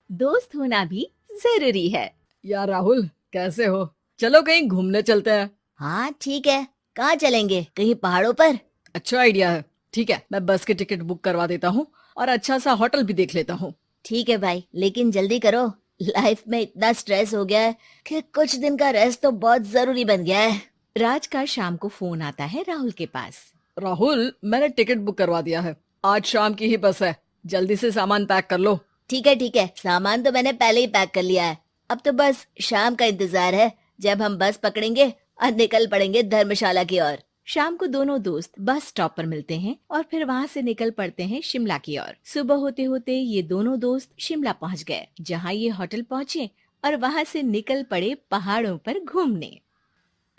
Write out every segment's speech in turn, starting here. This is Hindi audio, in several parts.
दोस्त होना भी जरूरी है। यार राहुल, कैसे हो? चलो कहीं घूमने चलते हैं। हाँ ठीक है। कहाँ चलेंगे? कहीं पहाड़ों पर? अच्छा आइडिया है। ठीक है, मैं बस की टिकट बुक करवा देता हूँ और अच्छा सा होटल भी देख लेता हूँ। ठीक है भाई, लेकिन जल्दी करो। लाइफ में इतना स्ट्रेस हो गया है कि कुछ दिन का रेस्ट तो बहुत जरूरी बन गया है। राज का शाम को फोन आता है राहुल के पास। राहुल, मैंने टिकट बुक करवा दिया है। आज शाम की ही बस है। जल्दी से सामान पैक कर लो। ठीक है, सामान तो मैंने पहले ही पैक कर लिया है। अब तो बस शाम का इंतजार है, जब हम बस पकड़ेंगे और निकल पड़ेंगे धर्मशाला की ओर। शाम को दोनों दोस्त बस स्टॉप पर मिलते हैं और फिर वहाँ से निकल पड़ते हैं शिमला की ओर। सुबह होते होते ये दोनों दोस्त शिमला पहुँच गए, जहाँ ये होटल पहुँचे और वहाँ से निकल पड़े पहाड़ों पर घूमने।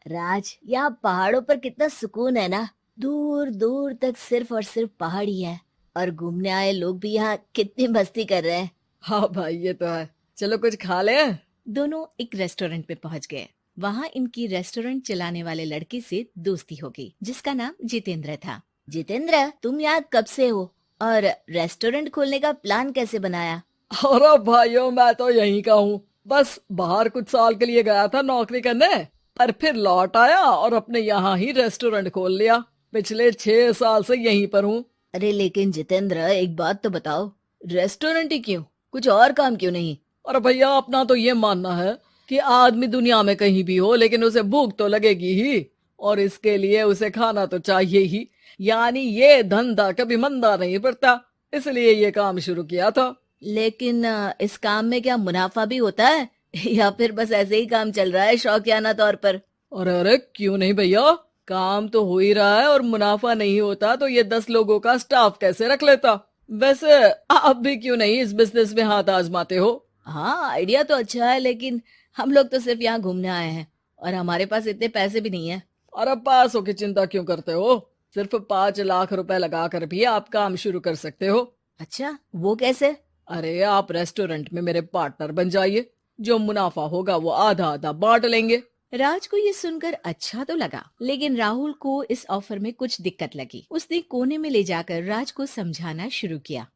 राज, यहाँ पहाड़ों पर कितना सुकून है ना। दूर दूर तक सिर्फ और सिर्फ पहाड़ ही है, और घूमने आए लोग भी यहाँ कितनी मस्ती कर रहे हैं। हाँ भाई, ये तो है। चलो कुछ खा ले। दोनों एक रेस्टोरेंट में पहुंच गए। वहां इनकी रेस्टोरेंट चलाने वाले लड़के से दोस्ती हो गई, जिसका नाम जितेंद्र था। जितेंद्र, तुम यहाँ कब से हो और रेस्टोरेंट खोलने का प्लान कैसे बनाया? अरे भाइयों, मैं तो यहीं का हूँ। बस बाहर कुछ साल के लिए गया था नौकरी करने, पर फिर लौट आया और अपने यहाँ ही रेस्टोरेंट खोल लिया। पिछले 6 साल से यहीं पर हूँ। अरे लेकिन जितेंद्र, एक बात तो बताओ, रेस्टोरेंट ही क्यों? कुछ और काम क्यों नहीं? और भैया, अपना तो ये मानना है कि आदमी दुनिया में कहीं भी हो, लेकिन उसे भूख तो लगेगी ही, और इसके लिए उसे खाना तो चाहिए ही। यानी ये धंधा कभी मंदा नहीं पड़ता, इसलिए ये काम शुरू किया था। लेकिन इस काम में क्या मुनाफा भी होता है या फिर बस ऐसे ही काम चल रहा है शौकियाना तौर पर? अरे अरे, क्यों नहीं भैया, काम तो हो ही रहा है, और मुनाफा नहीं होता तो ये 10 लोगों का स्टाफ कैसे रख लेता। वैसे आप भी क्यों नहीं इस बिजनेस में हाथ आजमाते हो? हाँ, आइडिया तो अच्छा है, लेकिन हम लोग तो सिर्फ यहाँ घूमने आए हैं और हमारे पास इतने पैसे भी नहीं है। और अब पैसों की चिंता क्यों करते हो? सिर्फ 5 लाख रुपए लगा कर भी आप काम शुरू कर सकते हो। अच्छा, वो कैसे? अरे, आप रेस्टोरेंट में मेरे पार्टनर बन जाइए। जो मुनाफा होगा वो आधा आधा बांट लेंगे। राज को ये सुनकर अच्छा तो लगा, लेकिन राहुल को इस ऑफर में कुछ दिक्कत लगी। उसने कोने में ले जाकर राज को समझाना शुरू किया।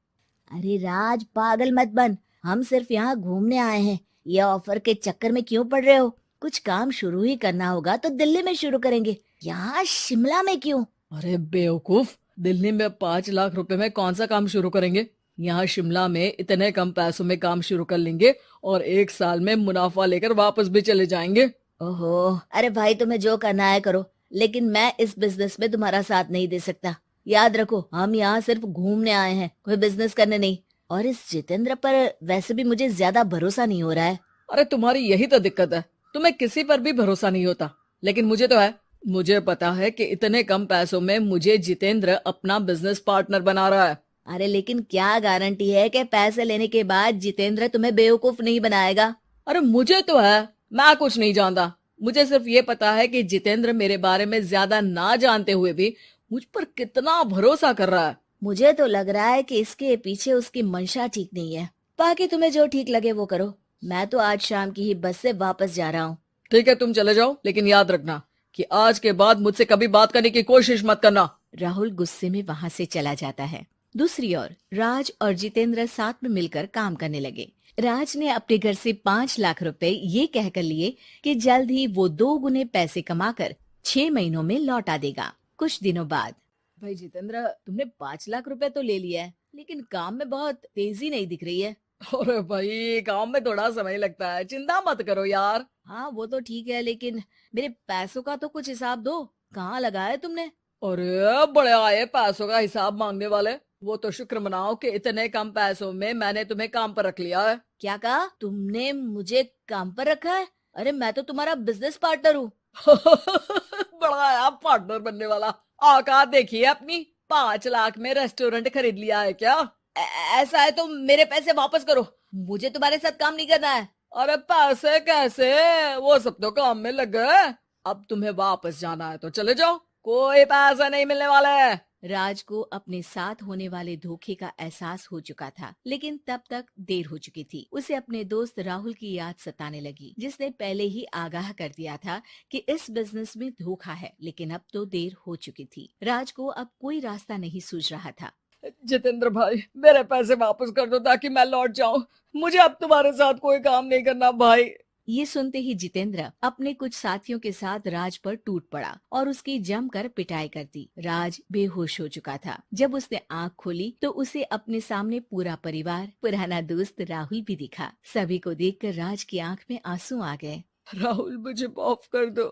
अरे राज, पागल मत बन। हम सिर्फ यहाँ घूमने आए हैं, ये ऑफर के चक्कर में क्यों पड़ रहे हो? कुछ काम शुरू ही करना होगा तो दिल्ली में शुरू करेंगे, यहाँ शिमला में क्यों? अरे बेवकूफ, दिल्ली में 5 लाख रुपए में कौन सा काम शुरू करेंगे? यहाँ शिमला में इतने कम पैसों में काम शुरू कर लेंगे और 1 साल में मुनाफा लेकर वापस भी चले जाएंगे। ओहो, अरे भाई, तुम्हें जो करना है करो, लेकिन मैं इस बिजनेस में तुम्हारा साथ नहीं दे सकता। याद रखो, हम यहाँ सिर्फ घूमने आए हैं, कोई बिजनेस करने नहीं। और इस जितेंद्र पर वैसे भी मुझे ज्यादा भरोसा नहीं हो रहा है। अरे तुम्हारी यही तो दिक्कत है, तुम्हें किसी पर भी भरोसा नहीं होता, लेकिन मुझे तो है। मुझे पता है कि इतने कम पैसों में मुझे जितेंद्र अपना बिजनेस पार्टनर बना रहा है। अरे लेकिन क्या गारंटी है कि पैसे लेने के बाद जितेंद्र तुम्हें बेवकूफ नहीं बनाएगा? अरे मुझे तो है, मैं कुछ नहीं जानता। मुझे सिर्फ ये पता है कि जितेंद्र मेरे बारे में ज्यादा ना जानते हुए भी मुझ पर कितना भरोसा कर रहा है। मुझे तो लग रहा है कि इसके पीछे उसकी मंशा ठीक नहीं है। बाकी तुम्हें जो ठीक लगे वो करो। मैं तो आज शाम की ही बस से वापस जा रहा हूँ। ठीक है, तुम चले जाओ, लेकिन याद रखना कि आज के बाद मुझसे कभी बात करने की कोशिश मत करना। राहुल गुस्से में वहां से चला जाता है। दूसरी ओर राज और जितेंद्र साथ में मिलकर काम करने लगे। राज ने अपने घर से 5 लाख रुपए ये कहकर लिए कि जल्द ही वो 2 गुने पैसे कमाकर 6 महीनों में लौटा देगा। कुछ दिनों बाद, भाई जितेंद्र, तुमने 5 लाख रुपए तो ले लिया है, लेकिन काम में बहुत तेजी नहीं दिख रही है। अरे भाई, काम में थोड़ा समय लगता है, चिंता मत करो यार। हाँ वो तो ठीक है, लेकिन मेरे पैसों का तो कुछ हिसाब दो। कहाँ लगाया तुमने? अरे बड़े आए पैसों का हिसाब मांगने वाले। वो तो शुक्र मनाओ कि इतने कम पैसों में मैंने तुम्हें काम पर रख लिया है। क्या कहा तुमने? मुझे काम पर रखा है? अरे मैं तो तुम्हारा बिजनेस पार्टनर हूँ। बड़ा आया पार्टनर बनने वाला। औकात देखिए अपनी। 5 लाख में रेस्टोरेंट खरीद लिया है क्या? ऐसा है तो मेरे पैसे वापस करो, मुझे तुम्हारे साथ काम नहीं करना है। अरे पैसे कैसे, वो सब तो काम में लग गए। अब तुम्हें वापस जाना है तो चले जाओ, कोई पैसा नहीं मिलने वाला है। राज को अपने साथ होने वाले धोखे का एहसास हो चुका था, लेकिन तब तक देर हो चुकी थी। उसे अपने दोस्त राहुल की याद सताने लगी, जिसने पहले ही आगाह कर दिया था कि इस बिजनेस में धोखा है, लेकिन अब तो देर हो चुकी थी। राज को अब कोई रास्ता नहीं सूझ रहा था। जितेंद्र भाई, मेरे पैसे वापस कर दो ताकि मैं लौट जाऊं। मुझे अब तुम्हारे साथ कोई काम नहीं करना भाई। ये सुनते ही जितेंद्र अपने कुछ साथियों के साथ राज पर टूट पड़ा और उसकी जमकर पिटाई कर दी। राज बेहोश हो चुका था। जब उसने आंख खोली तो उसे अपने सामने पूरा परिवार, पुराना दोस्त राहुल भी दिखा। सभी को देखकर राज की आंख में आंसू आ गए। राहुल, मुझे माफ कर दो।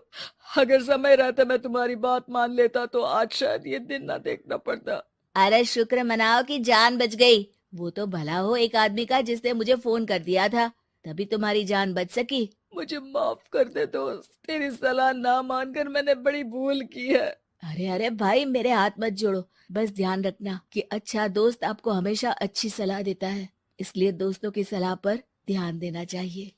अगर समय रहते मैं तुम्हारी बात मान लेता तो आज शायद ये दिन ना देखना पड़ता। अरे शुक्र मनाओ कि जान बच गई। वो तो भला हो एक आदमी का जिसने मुझे फोन कर दिया था, तभी तुम्हारी जान बच सकी। मुझे माफ कर दे दोस्त, तेरी सलाह ना मानकर मैंने बड़ी भूल की है। अरे अरे भाई, मेरे हाथ मत जोड़ो। बस ध्यान रखना कि अच्छा दोस्त आपको हमेशा अच्छी सलाह देता है, इसलिए दोस्तों की सलाह पर ध्यान देना चाहिए।